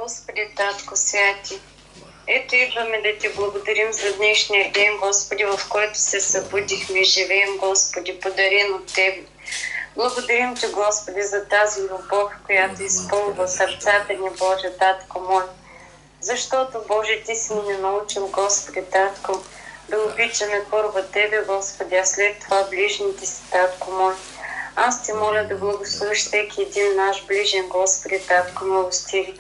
Господи, Татко святи. Ето идваме да Ти благодарим за днешния ден, Господи, в който се събудихме и живеем, Господи, подарен от Тебе. Благодарим Ти, Господи, за тази любов, която изпълва сърцата ни, Боже, Татко мой. Защото, Боже, Ти си ни научил, Господи, Татко, да обичаме първо Тебе, Господи, а след това ближните си, Татко мой. Аз Ти моля да благословиш всеки един наш ближен, Господи, Татко милостиви.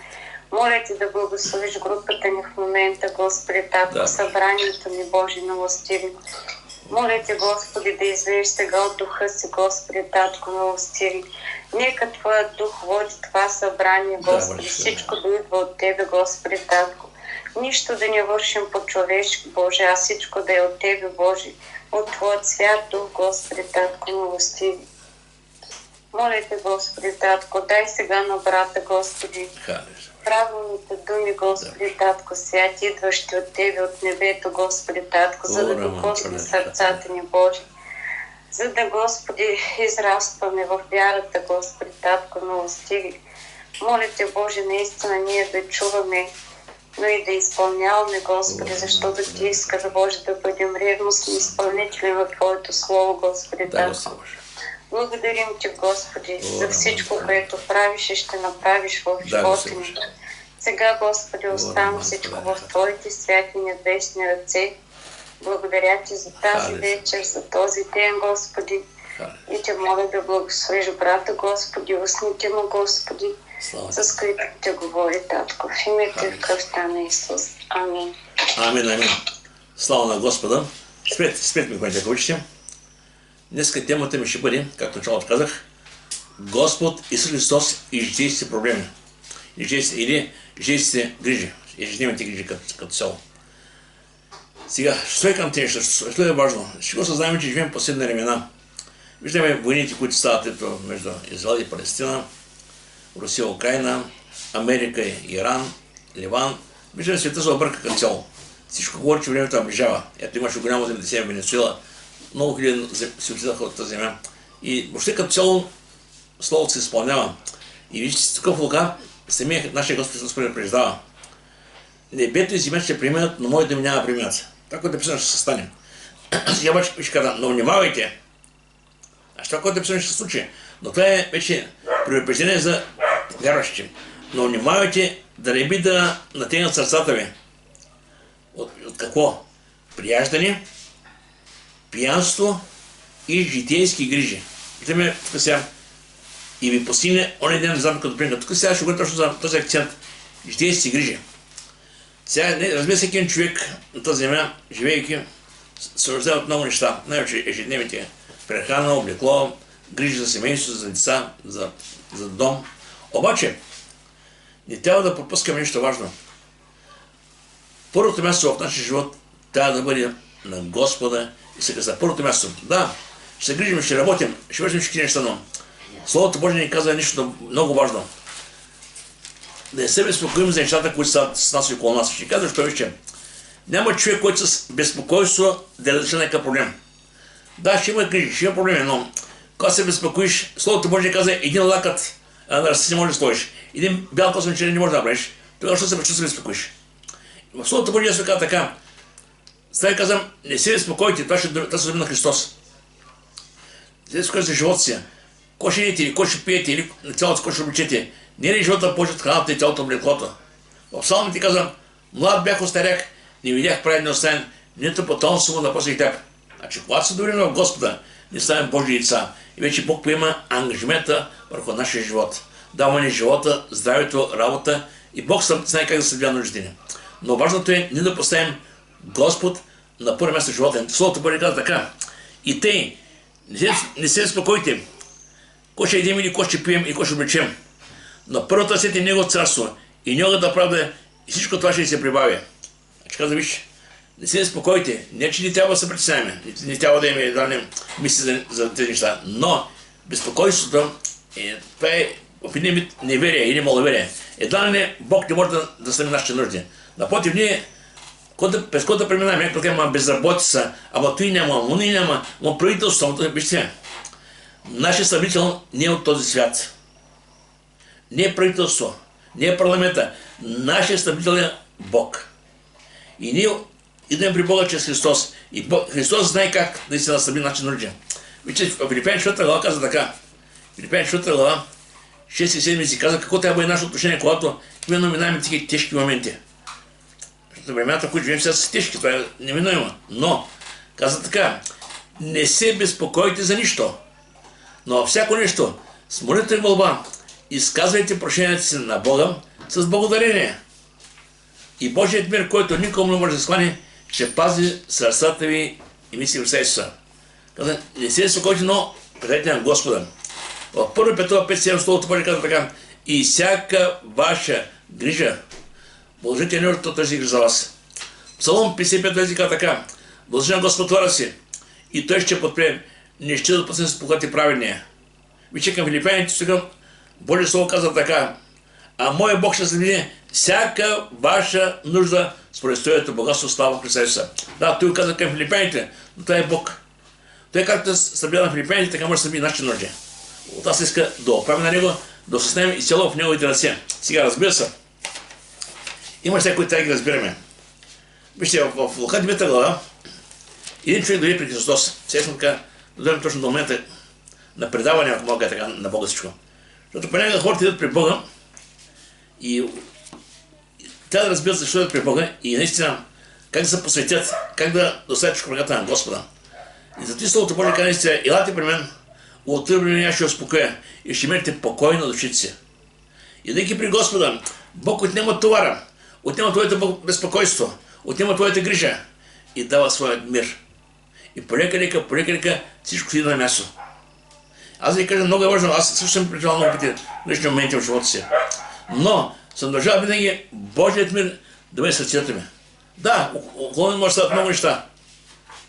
Моля Ти да благословиш групата ни в момента, Господи, Татко, събранието ни, Боже милостиви. Моля Ти, Господи, да излееш сега от духа си, Господи, Татко милостиви. Нека Твоят дух води това събрание, Господи, всичко да идва от Тебе, Господи, Татко. Нищо да не вършим по-човешки, Боже, а всичко да е от Тебе, Боже, от Твоят свят дух, Господи, Татко милостиви. Моля Те, Господи, Татко, дай сега на брата, Господи, правилните думи, Господи, Татко, святи, идващи от Тебе, от небето, Господи, Татко, за да докосне сърцата ни, Боже. За да, Господи, израстваме в вярата, Господи, Татко, милостиви. Моля Те, Боже, наистина ние да чуваме, но и да изпълняваме, Господи, защото Ти искаш, Боже, да бъдем ревностни изпълнители в Твоето Слово, Господи, Татко. Благодарим Ти, Господи, за всичко, което правиш и ще направиш в живота ни. Сега, Господи, оставам всичко в Твоите святи небесни ръце. Благодаря Ти за тази вечер, за този ден, Господи. И Те моля да благословиш брата, Господи, устните му, Господи, с които Те говори, Татко. В името и в кръвта на Исус. Амин. Амин, амин. Слава на Господа. Спред ми, ако учите. Днеска темата ми ще бъде, както началото казах, Господ Исус Христос и житейските проблеми. Или житейските грижи. Ежедневните грижи като цяло. Сега, що е към тези, що е важно? Ще го съзнаем, че живеем последни времена. Виждаме войните, които стават между Израел и Палестина, Русия, Украина, Америка, Иран, Ливан. Виждаме, света се обърка към цяло. Всичко говори, че времето наближава. Ето имаше голямо земетресение в Венецуела. Много хиляди се отидаха от тази земя. И въобще като цяло Словото се изпълнява. И вижте, такъв лука, самия нашия Господ Исус предупреждава. Небето и земята ще преминат, но моите думи няма да преминат. Така, което е писано, ще се стане. Сега обаче ще кажа, но внимавайте. Това, което е писано, ще се случи. Но това е вече предупреждение за вярващи. Но внимавайте да не би да натегнат сърцата ви. От какво? Прияждане, пиянство и житейски грижи. Виждаме тук сега и ви постигне онен ден назад като принка. Тук сега ще говорим точно за този акцент. Житейски грижи. Сега, разбира се, един човек на тази земя, живейки, се рождава от много неща. Най-вече ежедневните прехрана, облекло, грижи за семейство, за деца, за дом. Обаче, не трябва да пропускаме нещо важно. Първото място в нашия живот трябва да бъде на Господа и сега за първото място. Да, ще се грижим, ще работим, ще вършим всички неща, но Словото Божие ни казва нещо много важно. Да не се безпокоим за нещата, които са с нас и около нас. Ще казва, що вижте, няма човек, който с безпокойство да реши някакъв проблем. Да, ще има грижи, ще има проблеми, но когато се безпокоиш, Словото Божие казва, един лакът на ръста не може да сложиш. Един бял косъм черен не може да направиш. Тогава що се безпокоиш? В Словото Божие се казва така. Сега казвам, не се безпокойте, това се думи на Христос. Не се безпокойте за живота си. Ко ще идете или ко ще пиете, или на цялото ко ще обличете. Не е ли живота повече от храната и цялото облеклото? В псалмите казвам, млад бях остаряк, не видях праведния оставен, нито потомство му да после теб. Значи, когато се доверим в Господа, не ставим Божии деца. И вече Бог поема ангажимента върху нашия живот. Дава ни живота, здравето, работа и Бог знае как да следва нуждите ни. Но важното е не да поставим Господ на първо място в живота. Словото Божие казва така. И тъй, не се безпокойте, ко ще едем или ко ще пием и ко ще облечем. Но първо търсете Него царство и Неговата правда и всичко това ще се прибавя. Значи казва, виж, не се безпокойте, не че не трябва да се притесняваме, не трябва да имаме мисли за тези неща, но безпокойството това е в един вид неверие или маловерие. Едва ли Бог не може да стане нашите нужди. Напротив, ние през който да преминаваме, някакъв има безработица, ама той няма, муни няма, но правителството, вижте, нашия събител не е от този свят. Не е правителство, не е парламента. Нашия стабилител е Бог. И ние идем при Бога чрез Христос. И Христос знае как да се настави нашите нужди. Вижте, в Филипяни 4 глава каза така. Филипяни 4 глава, 6 и 7 си каза какво трябва да бъде нашето отношение, когато именно минаваме такива тежки моменти. Защото времената, в които живеем, сега са тежки, това е неминуемо. Но, каза така, не се безпокойте за нищо, но във всяко нещо, с молитва и молба, изказвайте прошенията си на Бога с благодарение. И Божият мир, който никому не може да склани, ще пази сърцата ви и мисли в Исуса. Каза, не се безпокойте, но предайте на Господа. В 1 Петрова 5:7 Словото Божие казва така, и всяка ваша грижа, положите нуждата този грижа за вас. Псалом 55 казва така, благодари на Господ Твора си, и Той ще подпре, не ще да пъсне с похвати праведния. Вижте към Филипяните, сега Божие Слово казва така, а моя Бог ще следи всяка ваша нужда според стоята богатство, слава в Христа Исуса. Да, той каза към Филипяните, но той е Бог. Той както събира на Филипяните, така може да съби нашите нужди. От нас иска да оправим на Него, да осъзнаем изцяло в Неговите ръце. Сега, разбира се, има неща, които трябва да ги разбираме. Вижте, в Лука 9 глава, един човек дойде при Христос. Сега съм така, дойдем точно до момента на предаване, ако мога така, на Бога всичко. Защото понякога хората идват при Бога и трябва да разбират защо идват при Бога и наистина как да се посветят, как да доставят всичко ръката на Господа. И зато и Словото Божие казва наистина, елате при мен, утре при мен аз ще успокоя и ще имате покой на душите си. Идейки при Господа, Бог отнема товара, отнема твоето безпокойство, отнема твоята грижа и дава своят мир. И полека всичко си на място. Аз ви кажа, много е важно, аз също съм преживял много пъти лични моменти в живота си. Но съм държал винаги Божият мир да бъде сърцето ми. Да, около мен може да стават много неща.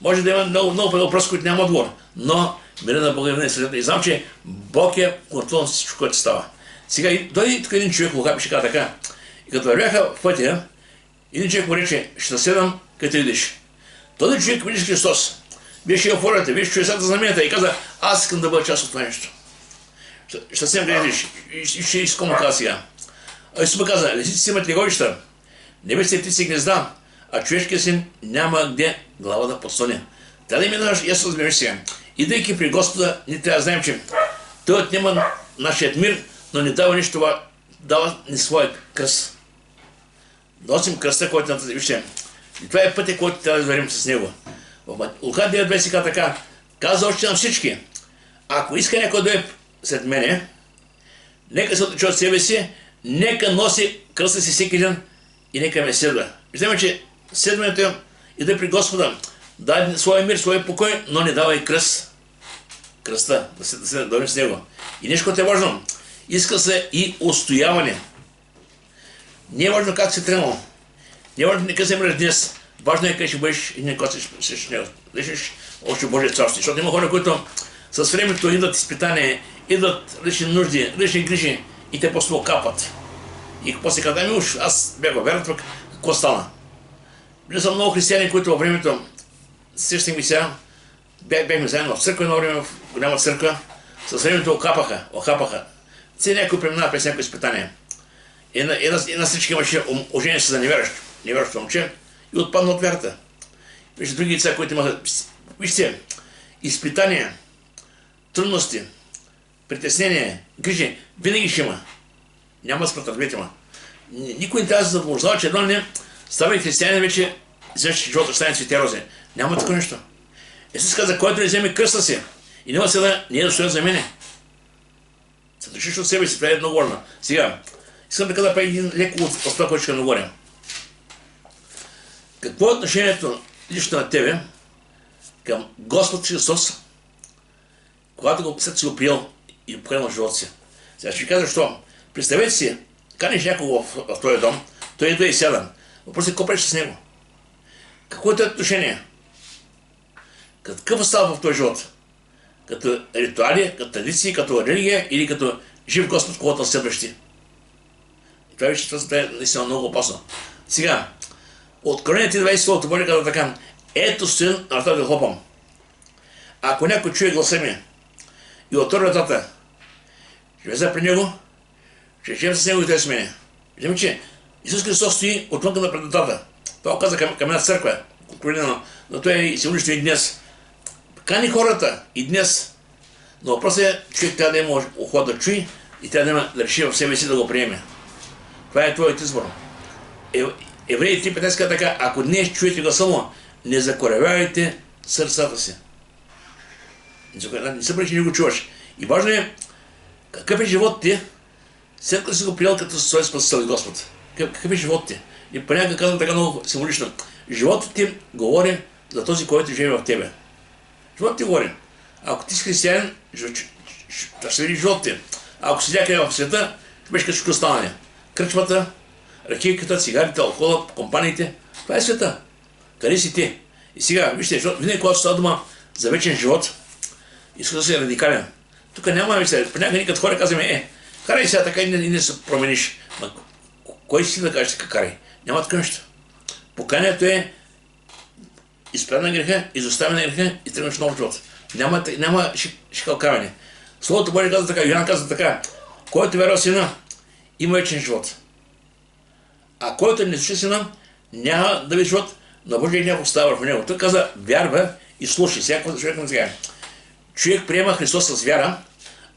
Може да има много въпроси, които няма отговор. Но мира на Бога е винаги сърцето. И знам, че Бог е контрол на всичко, което става. Сега дойде тук един човек, Лука пише така. И като вървяха в пътя, един човек му рече, ще седам, където идеш. Този човек видиш Христос. Беше еуфорията, беше чудесата знаменията и каза, аз искам да бъда част от това нещо. Ще седам където идеш. И ще искам му каза сега. А Исус му каза, лисиците си имат леговища, небесните птици гнезда, а човешкият син няма где глава да подслоня. Трябва да минаваш и аз разбереш сега. Идейки при Господа, ние трябва да знаем, че Той отнема нашият мир, но не дава нищо това, дава ни своя кръст. Носим кръста, който на тази вижте. И това е пътя, който трябва да извървим с него. В Лука 9:20 си така, каза още на всички, ако иска някой да е след мене, нека се отличи от себе си, нека носи кръста си всеки ден и нека ме следва. Виждаме, че следването иде при Господа, дай своя мир, своя покой, но не дава и кръст. Кръста, да се дойдем с него. И нещо, което е важно, иска се и устояване. Не е важно как си тръгнал. Не е важно къде се мреш днес. Важно е къде ще бъдеш и не къде ще него. Лишиш още Божие царство. Защото има хора, които с времето идват изпитания, идват лични нужди, лични грижи и те просто окапат. И после казват, уж, аз бях във вярата, какво стана? Били са много християни, които във времето, сещам ги сега, бяхме заедно в църква едно време, в голяма църква, с времето окапаха. Все някой преминава през някои изпитания. Една стричка имаше ожени се за невярващо момче и отпадна от вярата. Вижте други деца, които имаха, вижте, изпитания, трудности, притеснения, грижи, винаги ще има. Няма да спратърбете ма. Никой не трябва да се заблуждава, че едно не става и християнин вече, вземеш живота, стане цветя розе. Няма такова нещо. Исус каза, който не вземе кръста си и няма сега, не е достоен за мене. Се душиш от себе си, това е много важно. Сега, искам да кажа един леко от това, което ще говоря. Какво е отношението лично на тебе към Господ Христос, когато го след си го приел и го поканил в живота си? Сега ще ви кажа защо. Представете си, каниш някого в този дом, той идва и сяда. Въпросът е какво правиш с него? Какво е това отношение? Какъв става в този живот? Като ритуали, като традиции, като религия или като жив Господ, когато следваш ти? Това вижте, това е наистина много опасно. Сега, Откровение 20 Словото Божие казва така, ето стоя на вратата да хлопам. Ако някой чуе гласа ми и отвори вратата, ще влезе при него, ще живеем с него и той с мене. Виждаме, че Исус Христос стои отвън на предотата. Това каза към една църква, но той е символично и днес. Кани хората и днес. Но въпросът е, човек трябва да има охота да чуи и трябва да реши в себе си да го приеме. Това е твоят избор. Евреи 3:15 казва така: ако днес чуете гласа му, не закорявайте сърцата си. Не се бъде, че не го чуваш. И важно е, какъв е живот ти, след като си го приел като свой спасител и Господ. Какъв е живот ти? И понякога казвам така много символично. Животът ти говори за този, който живее в тебе. Животът ти говори. Ако ти си християнин, ще види живот ти. Ако си някъде в света, ще беше като всичко останали. Кръчмата, ракийката, цигарите, алкохола, компаниите. Това е света. Къде си ти? И сега, вижте, винаги когато става дума за вечен живот, иска да си радикален. Тук няма, мисля, понякога никакът хора казваме, карай сега така и не се промениш. Ма, кой си да кажеш така, карай? Няма така нещо. Покаянието е изправяне на греха, изоставяне на греха и тръгваш нов живот. Няма шикалкаване. Словото Божие казва така, Йоан казва така: който вярва в Сина, има вечен живот. А който не слуша Сина, няма да види живот, но Божия гняв остава върху него. Той каза: вярва и слушай. Всяко човек на сега. Човек приема Христос с вяра,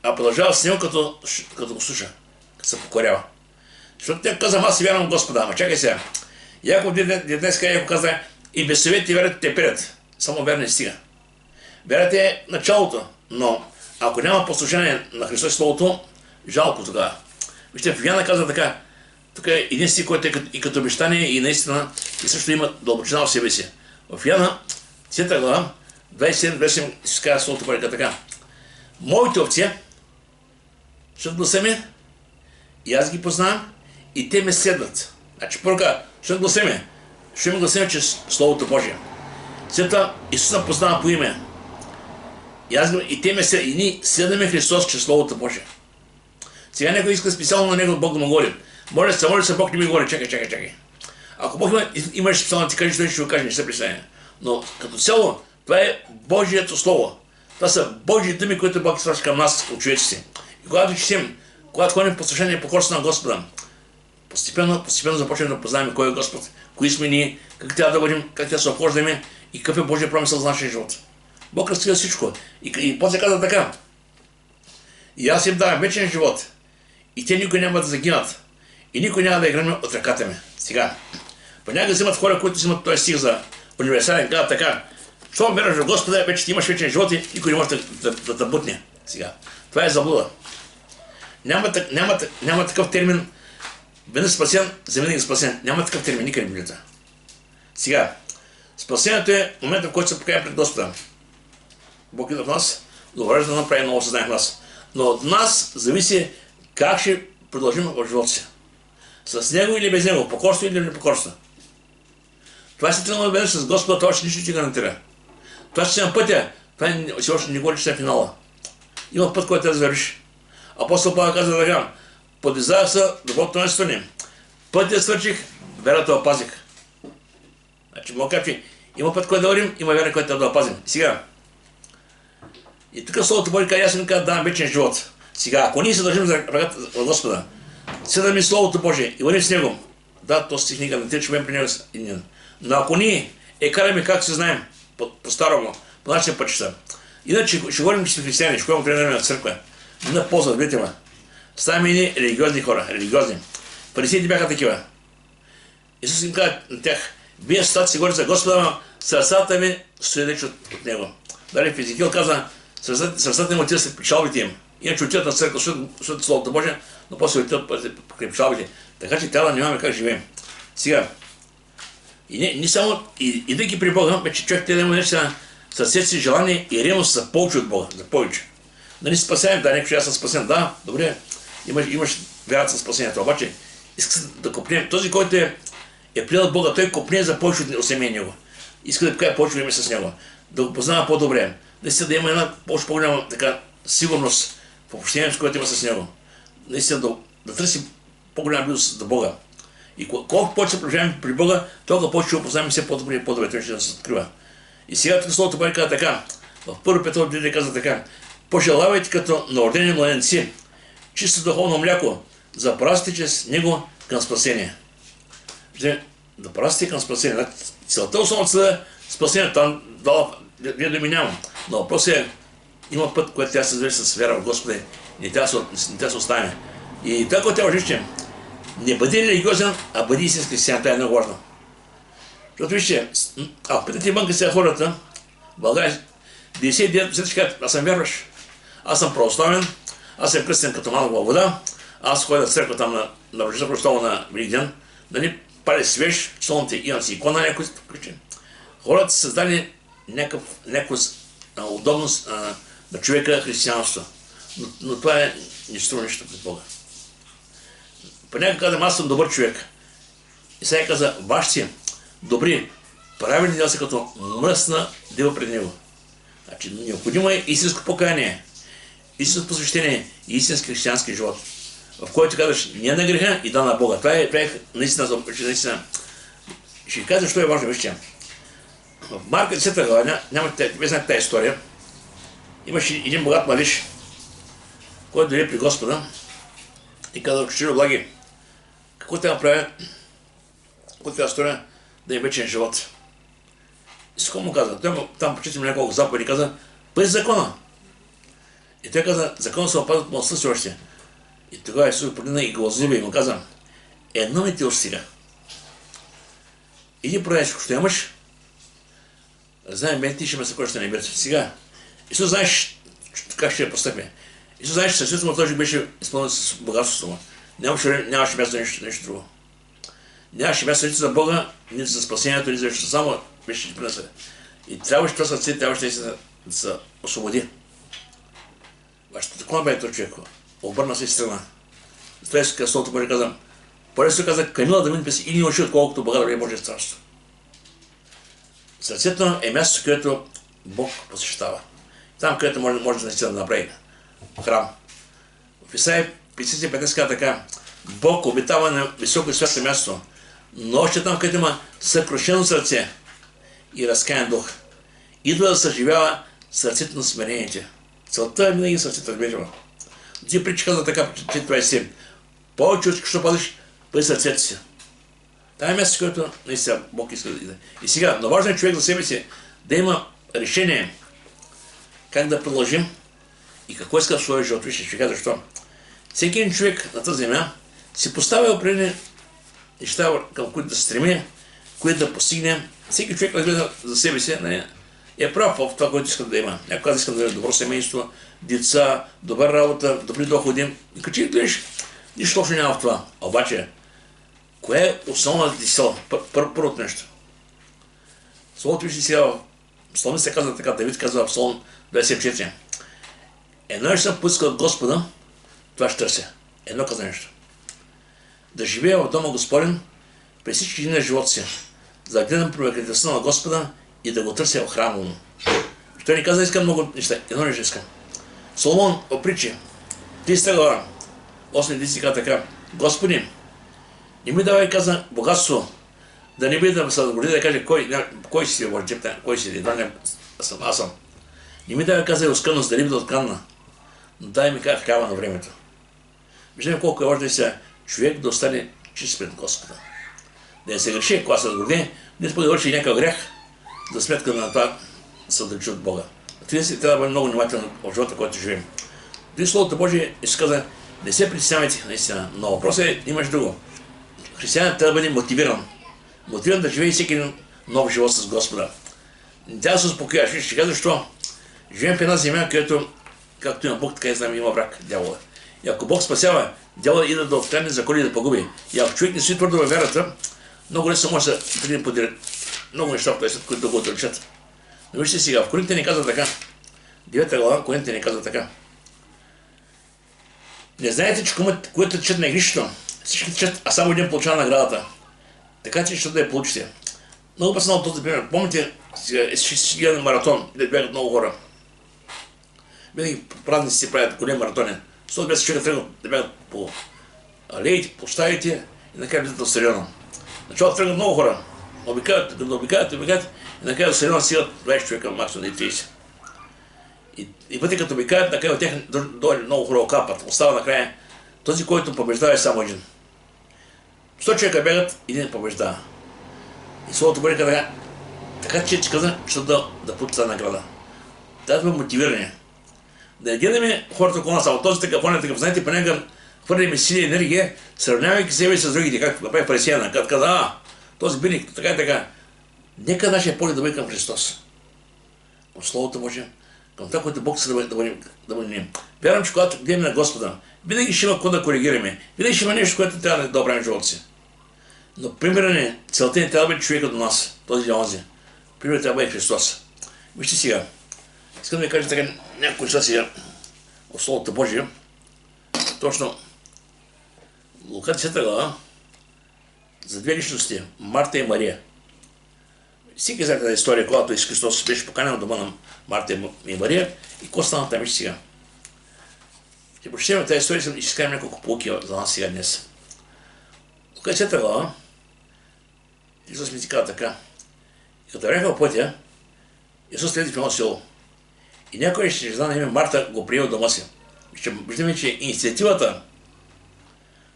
а продължава с него, като го слуша, като се покорява. Защото тя каза: аз си вярвам в Господа. Ама чакай сега. Яков днес каза: и без съвет и вярата те перят. Само вяра не стига. Вярата е началото, но ако няма послушание на Христос Словото, жалко тогава. Вижте, в Йоанна казва така, тук е един стих, който е и като обещание и наистина и също има дълбочина в себе си. В Йоанна, 10 глава, 27 се казва Словото Божие така: моите овце чуят гласа ми и аз ги познавам и те ме следват. Значи първо чуят гласа ми, ще има гласа ми чрез Словото Божие. След това Исуса познава по име. И те ме следват. И ние следваме Христос чрез Словото Божие. Сега някой иска специално на него Бог да му говори. Може да се Бог не ми говори. Чакай. Ако Бог имаш специално да ти каже, той ще го каже, не се представя. Но като цяло, това е Божието Слово. Това са Божии думи, които Бог изпраща към нас от човеците. И когато четем, когато ходим в послушание и покорство на Господа, постепенно започваме да познаваме кой е Господ, кои сме ние, как трябва да бъдем, как трябва да се обхождаме и какъв е Божия промисъл за нашия живот. Бог разкрива всичко. И после казва така: и аз им давам вечен живот. И те никой няма да загинат. И никой няма да играме от ръката ми. Сега, понякога взимат хора, които взимат този стих за универсален, казват така: щом вярваш в Господа, вече ти имаш вечен живот и никой не може да те бутне. Сега, това е заблуда. Няма такъв термин веднъж спасен, завинаги спасен. Няма такъв термин никъде в Библията. Сега, спасението е момента, в който се покаем пред Господа. Бог идва в нас, добре да направи ново съзнание в нас. Но от нас зависи как ще продължим в живота си. С него или без него, покорство или непокорство. Това ще тръгнем веднъж с Господа, това ще нищо ти гарантира. Това ще си на пътя, това си още не говори, че е финала. Има път, който да завършиш. Апостол Павел каза така: подвизах се доброто наистане. Пътя свърших, вярата опазих. Значи мога кажа, че има път, който да вървим, има вяра, която да опазим. Сега. И тук Словото Божие казва: аз им казвам, давам вечен живот. Сега, ако ние се държим за ръката на Господа, следваме Словото Божие и вървим с Него, да, то стих ни гарантира, че бъдем при Него. Но ако ние караме както се знаем, по-старому, по нашия пътища, иначе ще говорим, че сме християни, ще ходим при на църква, на полза, видите ме. Ставаме и религиозни хора, религиозни. Фарисеите бяха такива. Исус им каза на тях: вие стати си говорите за Господа, но сърцата ви стои далеч от Него. Дали в Езекил каза: сърцата им отива след печалбите им. Иначе отиват на църква, слушат Словото Божие, но после отиват покрай печалбите. Така че трябва да нямаме как живеем. Сега, и не само, идейки при Бога, вече човек трябва да има нещо със си желание и ревност за повече от Бога, за повече. Нали спасяем, да, някой аз съм спасен, да, добре, имаш вярата за спасението, обаче иска да копнем. Този, който е приел Бога, той копне за повече от семейния. Иска да покаже повече време с него, да го познава по-добре, наистина да има една по-голяма така сигурност в общението, с което има с него. Наистина да търси по-голяма близост до Бога. И колко повече се приближаваме при Бога, толкова повече ще го познаваме все по-добре и по-добре, той ще се открива. И сега тук Словото Божие казва така, в 1 Петро 2 казва така: пожелавайте като новородени младенци чисто духовно мляко, запорасти чрез него към спасение. Да прасти към спасение. Целта основната е спасение. Там вие да ми няма. Но въпросът е, има път, който тя се завърши с вяра в Господа и тя се остане. И това, което тя вижте, не бъди религиозен, а бъди истински християн. Това е много важно. Защото вижте, ако питате вънка сега хората, в България 99% ще кажат, аз съм вярваш, аз съм православен, аз съм кръстен като малък във вода, аз ходя в църква там на Рождество Христово на Великден, нали, пали свеж, солните имам си икона някой. Хората са създали някаква удобност на човека християнство. Но това не струва нищо пред Бога. Понякога казвам, аз съм добър човек. И сега каза, вашите добри, правилни дела са като мръсна дива пред него. Значи, необходимо е истинско покаяние, истинско посвещение и истински християнски живот, в който казваш не на греха и да на Бога. Това е наистина. Ще ви кажа, защо е важно, вижте. В Марка 10 глава, вие знаете тази история, имаше един богат младеж, който дойде при Господа и каза, учителю благи, какво те направя, какво те сторя да е вечен живот. И с кому му каза? Той там почитаме няколко заповеди и каза, пъзи закона. И той каза, закона се опазват младостта си още. И тогава Исус погледна и го възлюби и му каза, едно ми ти още сега. Иди продай всичко, що имаш, знаем, мен ти ще ме съкроща на небето. Сега, Исус знаеш как ще я постъпи. Исус знаеш, че сърцето му този беше изпълнен с богатството му. Нямаше място за нещо друго. Нямаше място нито за Бога, нито за спасението, нито за нещо. Само беше принесе. И трябваше това сърце, трябваше да се освободи. Вашето такова бе този човек. Обърна се и страна. Затова Исус Словото Божие каза, по-лесно каза, Камила да мине през или очи, отколкото Бога да бъде Божие царство. Сърцето е място, където Бог посещава. Там, където може да направи храм. В Исаия 55 казва така, Бог обитава на високо и свято място, но още там, където има съкрушено сърце и разкаян дух. Идва да съживява сърцето на смирените. Целта е винаги сърцето да бежава. Ти притчи казва така, че 27. Повече от що падаш, при сърцето си. Това е място, което наистина Бог иска да иде. И сега, но важно е човек за себе си да има решение как да продължим и какво иска в своя живот. Вижте, ще кажа защо. Всеки един човек на тази земя си поставя определени неща, към които да се стреми, които да постигне. Всеки човек разгледа за себе си, е прав в това, което иска да има. Някой казва, искам да има добро семейство, деца, добра работа, добри доходи. И като че гледаш, нищо лошо няма в това. Обаче, кое е основната ти сила? Първото нещо. Словото вижте сега, в Псалми се казва така, Давид казва в Псалм 24. Едно нещо съм поискал от Господа, това ще търся. Едно каза нещо. Да живея в дома Господен през всички дни на живота си, за да гледам привлекателността на Господа и да го търся в храма му. Той ни каза, искам много неща. Едно нещо искам. Соломон опричи, 30 глава, 8 каза така, Господи, не ми давай, каза, богатство, да не биде да се разгорди, да каже, кой си в джепта, кой си, да аз съм. Не ми давай, каза, оскънност, да не биде отканна, но дай ми как хляба на времето. Виждаме колко е важно сега човек да остане чист пред Господа. Да не се греши, когато се разгорди, не да върши някакъв грях, за сметка на това да се отрече от Бога. Трябва да бъде много внимателно в живота, който живеем. При Словото Божие ще каза, не се притеснявайте, наистина, но въпросът е, имаш друго. Християнът трябва да бъде мотивиран. Мотивиран да живее всеки един нов живот с Господа. Тя да се успокоя. Ще кажа защо. Живеем в една земя, където, както има Бог, така и знаме, има враг, дявола. И ако Бог спасява, дявола иде да открадне закони и да погуби. И ако човек не си твърдо във вярата, много лесно може да се приеме подират много неща в този свят, които да го отречат. Но вижте сега, в Коринтите ни казва така. 9 глава, Коринтите ни казва така. Не знаете, че което течат не е гришно. Всички течат, а само един получава наградата. Така че ще да я получите. Много път съм на този пример. Помните, ще си гледа на маратон, да бягат много хора. Винаги празници си правят голем маратонен. 120 човека тръгват да бягат по алеите, по стаите и накрая влизат в стадиона. Началото тръгват много хора. Обикават и накрая до стадиона стигат 20 човека, максимум да 30. И пъти като обикават, накрая от тях дойде много хора окапат. Остава накрая този, който побеждава е само един. 100 човека бягат, един побеждава. И Словото Божие така че каза, че да получи тази награда. Да сме мотивирани. Да не гледаме хората около нас, а този такъв, он е такъв, знаете, понякога хвърляме сили и енергия, сравнявайки себе с другите, както направи фарисеяна, като каза, този биник, така и така. Нека нашия поглед да бъде към Христос. Към Словото Божие, към това, което Бог иска да бъдем. Вярвам, че когато гледаме на Господа, винаги ще има какво да коригираме. Винаги ще има нещо, което трябва да оправим в живота си. Но примерът ни, целта ни трябва да бъде човека до нас, този или онзи. Примерът трябва да бъде Христос. Вижте сега. Искам да ви кажа така няколко неща сега от Словото Божие. Точно Лука 10 глава за две личности, Марта и Мария. Всеки знае тази история, когато Исус Христос беше поканен в дома на Марта и Мария и какво стана там вижте сега. Ще прочетем тази история и ще изкажем няколко полуки за нас сега днес. Лука 10 глава Исус ми си казва така. И като вървяха по пътя, Исус слезе в едно село. И някой жена на име Марта го приема дома си. Ще виждаме, че инициативата,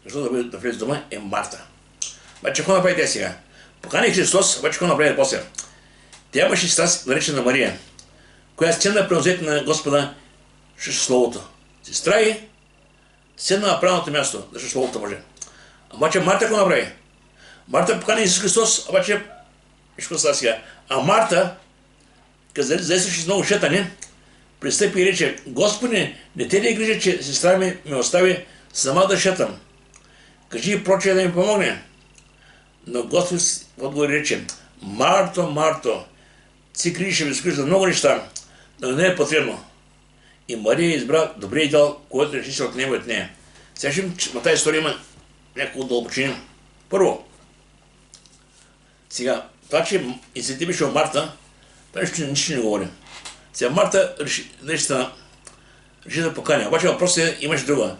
защото да влезе дома, е Марта. Обаче какво направи тя сега? Покани Христос, обаче какво направи после? Тя имаше сестра, наречена Мария, която седна при нозете на Господа, слуша Словото. Сестра и седна на правилното място, да слуша Словото Божие. Обаче Марта какво направи? Марта покани Исус Христос, обаче какво става сега? А Марта, като заесваше много шетане, пристъпи и рече, Господи, не те ли е грижа, че сестра ми ме остави сама да шетам? Кажи и прочее да ми помогне. Но Господ отговори рече, Марто, Марто, си грижиш и безкриш за много неща, но не е потребно. И Мария избра добрия дял, който реши се отнема от нея. Сега ще че на тази история има няколко дълбочини. Първо, сега, това, че инициатива беше от Марта, това нищо не говори. Сега Марта реши да поканя. Обаче въпросът имаше друга.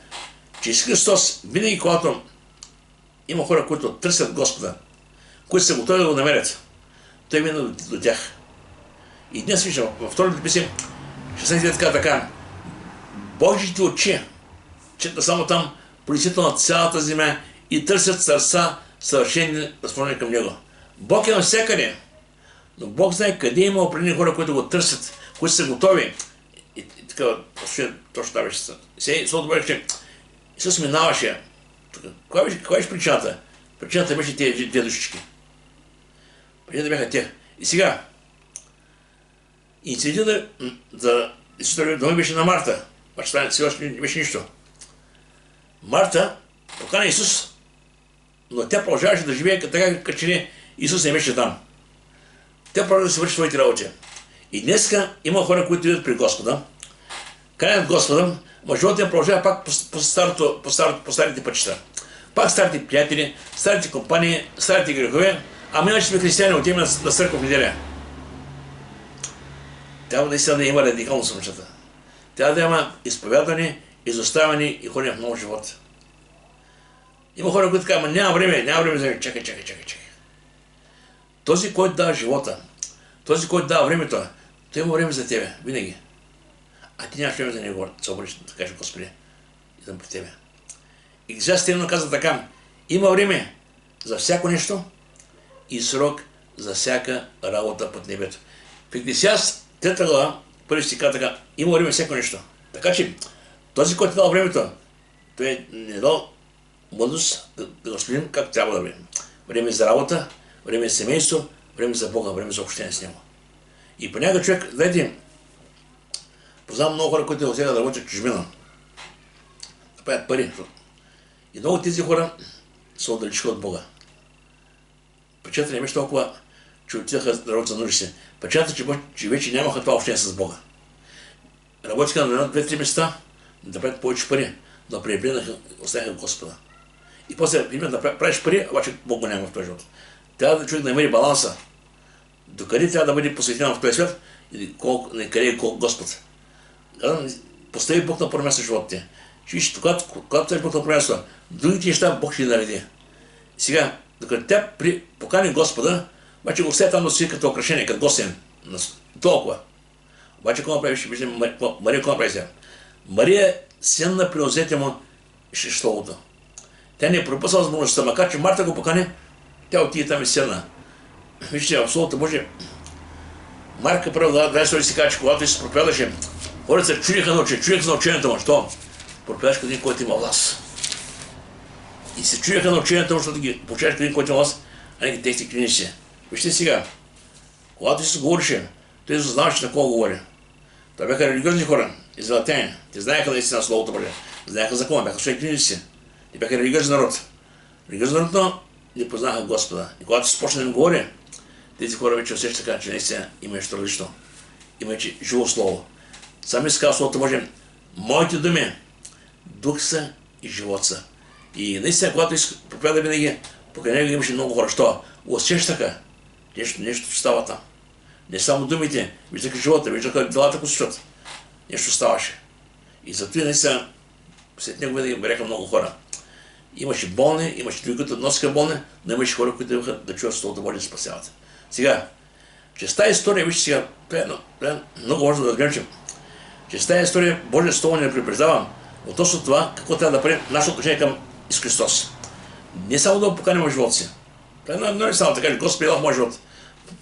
Че Исус Христос, винаги когато има хора, които търсят Господа, които са готови да го намерят, той мина до тях. И днес виждам, във второто писе, 16 така, Божиите очи четат само там по лицето на цялата земя и търсят сърца съвършени, разположени към Него. Бог е навсякъде, но Бог знае къде има определени хора, които го търсят, които са готови. И така, точно това беше. Сега Словото Божие, че Исус минаваше. Каква беше причината? Причината беше тези две душички. Причината бяха те. И сега, инициативата за Исус дома беше на Марта. Обаче това сега не беше нищо. Марта покана Исус, но тя продължаваше да живее така, като че Исус не беше там. Тя продължава да се върши своите работи. И днеска има хора, които идват при Господа, канят Господа, но живота им продължава пак по старите пътища. Пак старите приятели, старите компании, старите грехове, ами иначе сме християни, отиваме на църква в неделя. Трябва наистина да има радикалност в нещата. Трябва да има изповядване, изоставяне и ходене в нов живот. Има хора, които казват, няма време за мен. Чакай. Този, който дава живота, този, който дава времето, той има време за тебе, винаги. А ти нямаш време за него, се обръщаш да кажеш, Господи, идвам при тебе. И сега Стивено казва така, има време за всяко нещо и срок за всяка работа под небето. В Екклесиаст 3 глава, първи стих казва така, има време за всяко нещо. Така че, този, който е дал времето, той не е дал мъдрост да го следим както трябва да бъде. Време за работа, време за семейство, време за Бога, време за общение с Него. И понякога човек, знаете, познавам много хора, които отидат да работят в чужбина, да правят пари. И много тези хора се отдалечиха от Бога. Причината не беше толкова, че отидаха да работят за нужди си. Причината, че вече нямаха това общение с Бога. Работиха на 2-3 места, да правят повече пари, да пребренаха, оставяха Господа. И после, примерно, да правиш пари, обаче Бог го няма в този живот. Трябва да човек да намери баланса. Докъде трябва да бъде посветен в този свят и къде е Господ. Постави Бог на първо място в живота ти. Виж, когато е Бог на първо място, другите неща Бог ще ги нареди. Сега, докато тя покани Господа, обаче го оставя там да стои като украшение, като гостен. Толкова. Обаче, какво направи? Ще виждаме Мария, какво направи сега? Мария седна при нозете му ще Словото. Тя не пропусна възможността, макар че Марта го покани, тя отиде там и седна. Вижте, в Словото Божие, Марка първо 20 си казва, че когато се проповядаше, хората се чудиха на учението му, що? Проповядаш като един, който има власт. И се чудиха на учението му, защото ги получаваш като един, който има власт, а не ги тексти клиници. Вижте сега, когато Исус говореше, той осъзнаваше на кого говори. Това бяха религиозни хора, извратени. Те знаеха наистина Словото Божие, знаеха закона, бяха свои клиници. Те бяха религиозен народ. Религиозен народ, но не познаха Господа. И когато се почне да им говори, тези хора вече усещаха, че наистина има нещо различно. Има вече живо слово. Сами се казва Словото Божие, моите думи, дух са и живот са. И наистина, когато проповяда винаги, покрай него имаше много хора. Що? Усещаха, нещо става там. Не само думите, виждаха живота, виждаха делата, които случват. Нещо ставаше. И зато и наистина, след него винаги бяха много хора. Имаше болни, имаше други, които носиха болни, но имаше хора, които имаха да чуват Словото Божие да спасяват. Сега, чрез тази история, вижте сега, много важно да разберем, че чрез тази история Божие Слово ни предупреждава относно това, какво трябва да правим нашето отношение към Исус Христос. Не само да го поканим в живота си. Това не е само да каже, Господи, в моя живот.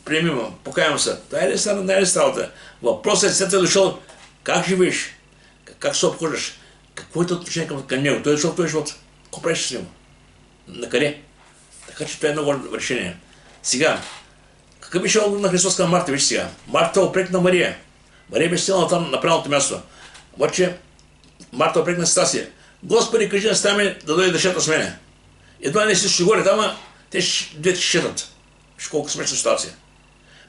Приеми ме, покаявам се. Това е ли стана, не е ли сталата? Въпросът е, след е дошъл, как живееш, как се обхождаш, какво е отношение към него. Той е дошъл в този живот. Какво правиш с него? На къде? Така че това е много решение. Сега, какъв беше отговор на Христос към Марта? Виж сега. Марта опрекна Мария. Мария беше седнала там на правилното място. Обаче Марта опрекна сестра си. Господи, кажи на сестра ми да дойде да шета с мене. Едва не си ще говори, ама те двете ще шетат. Виж колко смешна ситуация.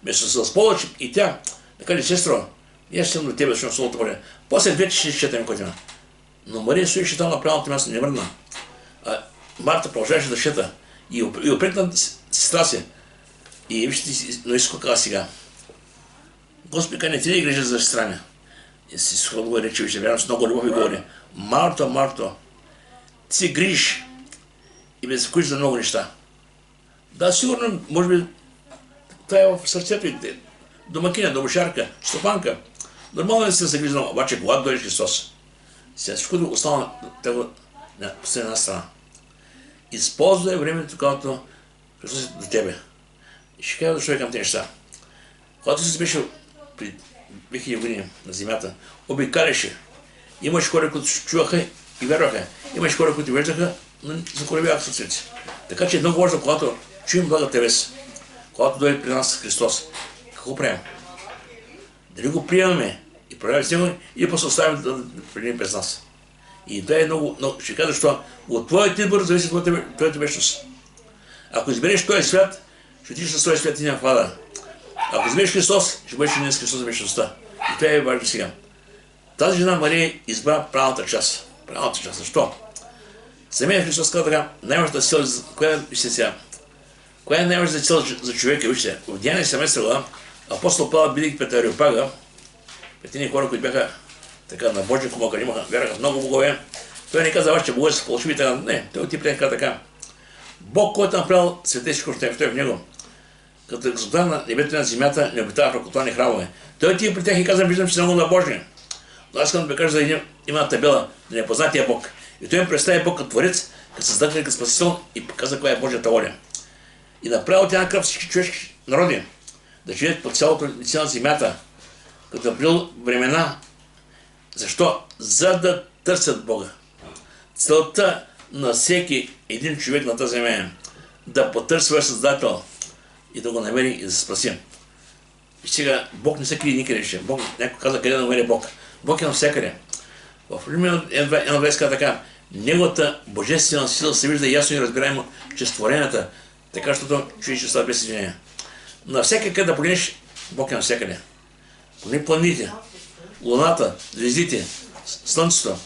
Вместо да се възползва и тя, да каже, сестро, я ще съм до тебе, защото Словото Божие. После двете ще четем котина. Но Мария стоеше там на правилното място, не мръдна. А Марта продължаваше да шета и опрекна сестра си. И вижте, но Исус каза сега. Господи, не ти ли грижа за сестра ми? Исус го рече, вижте, вярно с много любов и говори. Марто, Марто, ти се грижиш и ме закучиш за много неща. Да, сигурно, може би, това е в сърцето и домакиня, домашарка, стопанка. Нормално е да се загрижа, обаче когато дойде Христос, сега всичко да остана на последна страна. Използвай времето, когато Христос е до тебе. И ще кажа защо е към тези неща. Когато се беше при 2000 години на земята, обикаляше. Имаше хора, които чуваха и вярваха. Имаше хора, които виждаха, но заколебяваха сърцето си. Така че е много важно, когато чуем благата вест, когато дойде при нас Христос, какво правим? Дали го приемаме и правим с него, или просто оставим да преминем през нас. И това е много, ще кажа, защо от твоят избор зависи от твоята вечност. Ако избереш този свят, ще отидеш на своя свят и няма хвада. Ако избереш Христос, ще бъдеш един с Христос за вечността. И това е важно сега. Тази жена Мария избра правилната част. Правилната част. Защо? Самият Христос каза така, най-важната сила, коя е сега? Коя е най-важната цел за човека? Вижте, в Деяния 17 глава апостол Павел, бидейки пред Ареопага, пред тези хора, които бяха така на Божия комокър, имаха, вяраха много богове, той не каза, вашите богове са фалшиви, така, не, той отиде пред така. Бог, който е направил свете всичко, ще е в него, като резултат на небето и на земята, не обитава в ръкотворни храмове. Той отиде при тях и каза, виждам, че са много набожни. Но аз искам да ви кажа, да има табела, да не познатия Бог. И той им представи Бог като творец, като създател, като спасител и показа коя е Божията воля. И направил тя накръв всички човешки народи да живеят по цялото лице на земята, като бил времена. Защо? За да търсят Бога. Целта на всеки един човек на тази земя е да потърси своя Създател и да го намери и да се спаси. И сега, Бог не се крие никъде. Бог, някой каза къде да намери Бог. Бог е навсякъде. В Римлян 1:20 каза така, неговата божествена сила се вижда ясно и разбираемо чрез творенията, така, защото човече става без извинение. Навсякъде да погледнеш, Бог е навсякъде. Погледни планините, луната, звездите, слънцето,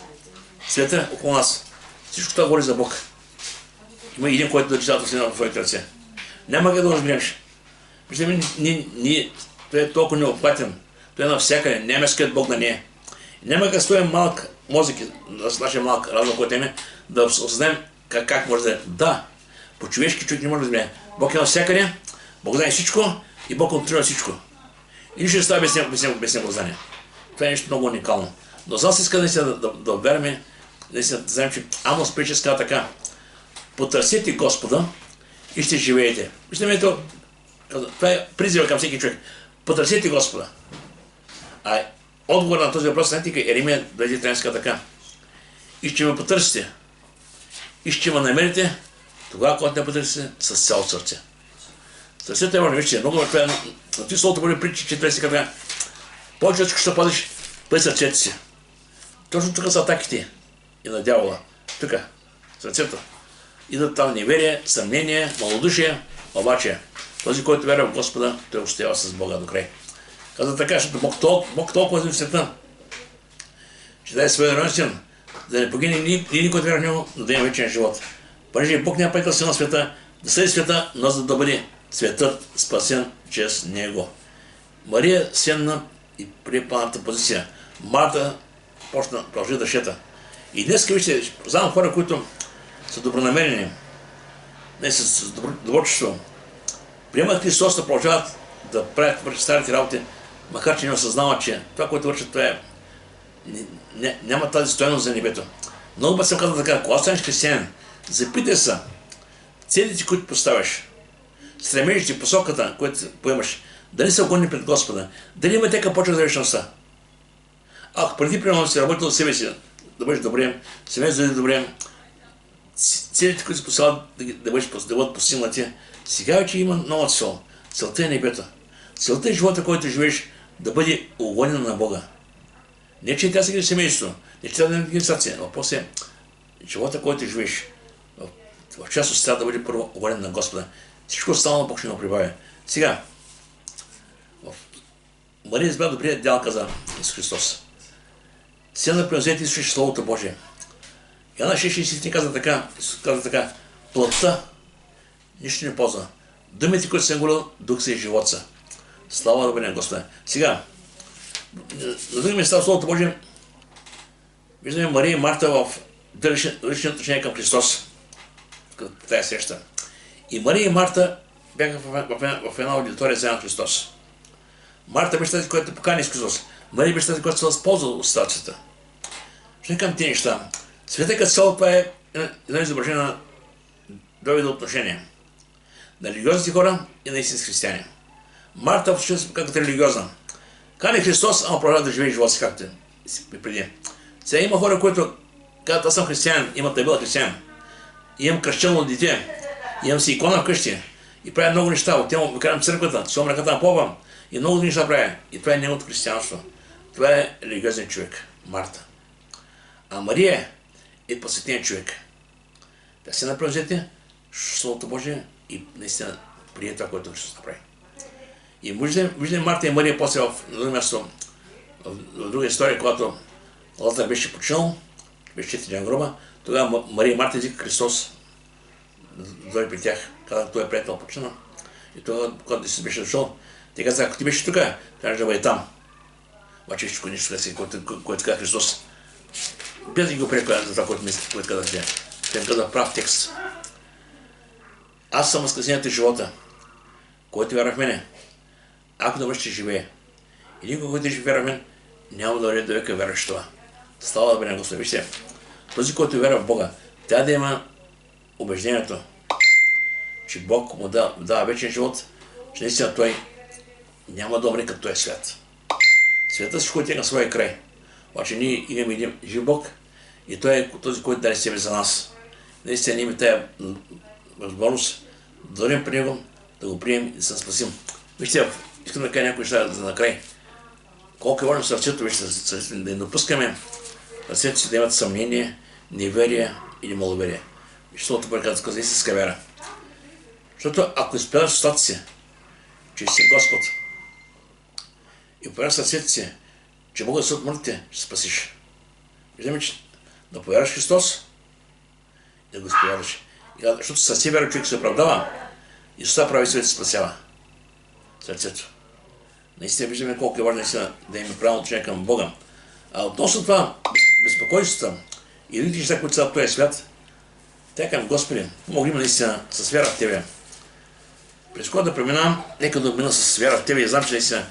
света около нас. Всичко това говори за Бог. Има един, който да читателство си на твоите ръце. Няма как да го разбереш. Той е толкова необхватен. Той е навсякъде. Няма скрит Бог да не е. Няма как стоим малък мозък, с нашия малък разум, който имаме, да осъзнаем как може да е. Да, по-човешки човек не може да разбере. Бог е навсякъде, Бог знае всичко и Бог контролира всичко. И нищо не става без него знание. Това е нещо много уникално. Но за нас иска да вярваме, да знаем, че Амос притча казва така. потърсете Господа и ще живеете. Виждаме това е призива към всеки човек. Потърсете Господа. А отговор на този въпрос, знаете, Еремия 23 така. И ще ме потърсите. И ще ме намерите тогава, когато не потърсите с цяло сърце. Сърцето е важно. Вижте, много това е на ти словото бъде притчи, че трябва си така. Повече ще падиш през сърцето си. Точно тук са атаките и на дявола. Тук, сърцето. Идат там неверие, съмнение, малодушие, обаче този, който вярва в Господа, той устоява с Бога до край. Каза така, защото Бог толкова в света, че даде своя роден, да не погине ни никой вярва в него, но да има вечен живот. Понеже Бог няма прекъл сина на света, да съди света, но за да бъде светът спасен чрез него. Мария седна и прие паната позиция. Марта продължи да шета. И днес, вижте, знам хора, които са добронамерени, не с добро чувство, приемат Христос да продължават да правят старите работи, макар че не осъзнават, че това, което вършат, това е няма тази стойност за небето. Много път съм казал така, когато станеш християнин, запитай се целите, които поставяш, стремежите, посоката, която поемаш, дали са угодни пред Господа, дали има тека почва за вечността. Ако преди примерно си работил за себе си, да бъдеш добре, семейството да бъде добре, целите, които се поставят да бъдат постигнати, сега вече има нова цел. Целта е небето. Целта е живота, който живееш, да бъде угоден на Бога. Не, че тя сега семейство, не, че трябва да има организация, но после живота, който живееш, в частност трябва да бъде първо угоден на Господа. Всичко останало Бог ще го прибавя. Сега, Мария избра добрият дял, каза Исус Христос. Седна превзете и слушаше Словото Божие. Яна 6:60 каза така, плътта нищо не ползва. Думите, които съм говорил, дух са и живот са. Слава да бъде на Господа. Сега, на други места в Словото Божие, виждаме Мария и Марта в лични отношения към Христос. Тая среща. И Мария и Марта бяха в една аудитория за Христос. Марта беше тази, която покани с Христос. Мария беше тази, която се възползва от ситуацията. Ще към тези неща. Света като цяло, това е едно изображение на два вида отношения. На религиозните хора и на истински християни. Марта всъщност както е религиозна. Кани Христос, ама продължава да живее живота си както е преди. Сега има хора, които казват, аз съм християнин, имат табела християнин. Имам кръщено дете, имам си икона вкъщи и правя много неща. Отивам, викарам църквата, слом ръката на попа и много неща правя. И това е неговото християнство. Това е религиозен човек, Марта. А Мария е посветен човек. Тя се направи Словото Божие и наистина прие това, което Христос направи. И виждаме Марта и Мария после в друго място, в друга история, когато Лазар беше починал, беше 4 дни гроба, тогава Мария и Марта извика Христос да дойде при тях, каза, той е приятел почина. И тогава, когато Исус беше дошъл, те каза, ако ти беше тук, трябваше да бъде там. Обаче всичко нещо, което каза Христос, без да ги го прекладя за това, което казах тя. Те им каза прав текст. Аз съм възкресението и живота, който вярва в мене. Ако да ще живее. И никой, който ще вярва в мен, няма да върне до века вярваш това. Слава да бъде на Господа. Вижте, този, който вярва в Бога, трябва да има убеждението, че Бог му дава вечен живот, че наистина той няма да умре като този свят. Света всичко отива на своя край. Обаче ние имаме един жив Бог и той е този, който даде себе за нас. Наистина ние имаме тая възможност да дойдем при него, да го приемем и да се спасим. Вижте, искам да кажа някои неща за накрай. Колко е важно сърцето, вижте, да не допускаме сърцето си да имат съмнение, неверие или маловерие. Вижте, Словото Божие казва истинска вяра. Защото ако изповядаш в устата си, че си Господ, и повярваш сърцето си, че Бог да се от мъртвите, ще спасиш. Виждаме, че да повярваш в Христос и да го изповядаш. Защото със вяра човек се оправдава и с това прави свет се спасява. Сърцето. Наистина виждаме колко е важно да имаме правилно отношение към Бога. А относно това, безпокойството и другите неща, които са в този свят, тя към Господи, помогли ме наистина с вяра в Тебе. През кога да преминавам, нека да мина с вяра в Тебе и знам, че наистина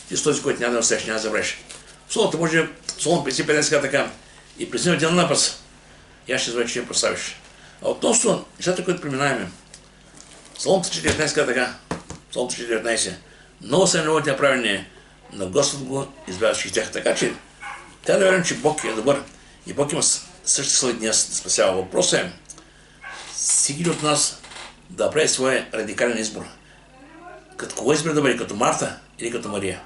ти с този, който няма да усещаш, няма да забравиш. Словото Божие, Солом 55 така, и през един напас, и аз ще знам, че не поставиш. А относно нещата, които преминаем, Псалом 19 казва така, Псалом 19, много са неговите направления, на Господ го избягващи тях. Така че, трябва да верим, че Бог е добър и Бог има същите сили днес да спасява. Въпросът е, всеки от нас да прави своя радикален избор. Като кого избира да бъде? Като Марта или като Мария?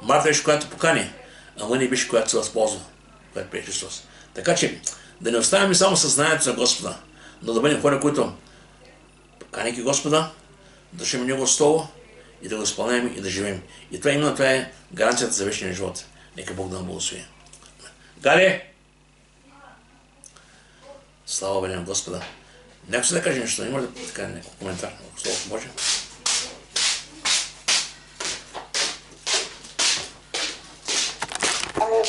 Марта беше, която покани, а Мария беше, която се възползва, която прие Христос. Така че, да не оставяме само съзнанието за Господа, но да бъдем хора, които, поканейки Господа, да държим Него столо и да го изпълняваме и да живеем. И това е гаранцията за вечния живот. Нека Бог да нам благослови. Галя! Слава бъде на Господа. Някой се да каже нещо, има ли така някакъв коментар? Словото Божие?